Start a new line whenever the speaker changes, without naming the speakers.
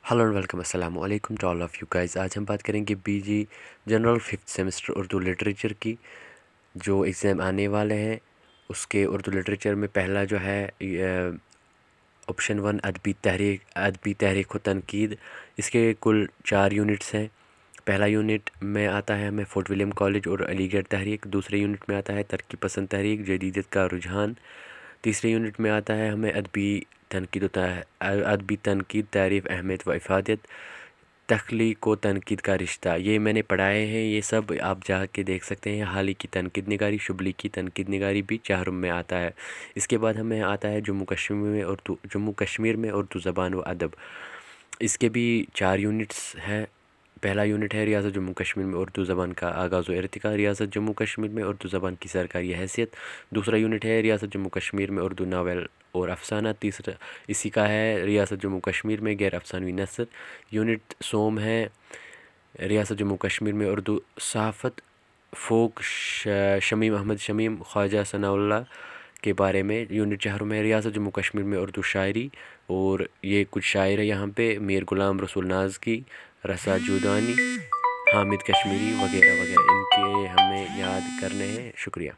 Hello and welcome अस्सलाम वालेकुम to all of you guys. आज हम बात करेंगे BG general 5th semester Urdu literature की, जो एग्ज़ाम आने वाले हैं। उसके उर्दू लिटरेचर में पहला जो है ऑप्शन 1 अदबी तहरीक व तनकीद। इसके कुल 4 यूनिट्स हैं। पहला यूनिट में आता है हमें फोर्ट विलियम कॉलेज और अलीगढ़ तहरीक। दूसरे यूनिट में आता है तरक्की पसंद तहरीक, जदीदियत का रुझान। तीसरे यूनिट में आता है हमें अदबी तनकीद, तारीफ़, अहमियत व इफ़ादत, तख्लीक़ व तनकीद का रिश्ता। ये मैंने पढ़ाए हैं, ये सब आप जाके देख सकते हैं। हाली की तनकीद निगारी, शुबली की तनकीद निगारी भी चाहरुम में आता है। इसके बाद हमें आता है जम्मू कश्मीर में उर्दू ज़बान व अदब। इसके भी 4 यूनिट्स हैं। पहला यूनिट है रियासत जम्मू कश्मीर में उर्दू ज़बान का आगाज़ व इर्तिका, रियासत जम्मू कश्मीर में उर्दू ज़बान की सरकारी हैसियत। दूसरा यूनिट है रियासत जम्मू कश्मीर में उर्दू नावल और अफ़साना। तीसरा इसी का है रियासत जम्मू कश्मीर में गैर अफ़सानवी नसर। यूनिट सोम है रियासत जम्मू कश्मीर में उर्दू सहाफ़त, फ़ोक, शमीम अहमद शमीम, ख्वाजा सनाउल्लाह के बारे में। यूनिट चाहरुम है रियासत जम्मू कश्मीर में उर्दू शायरी, और ये कुछ शायर है यहाँ पे मीर गुलाम रसूल नाज़की, रसा जूदानी, हामिद कश्मीरी वगैरह वगैरह। इनके हमें याद करने हैं। शुक्रिया।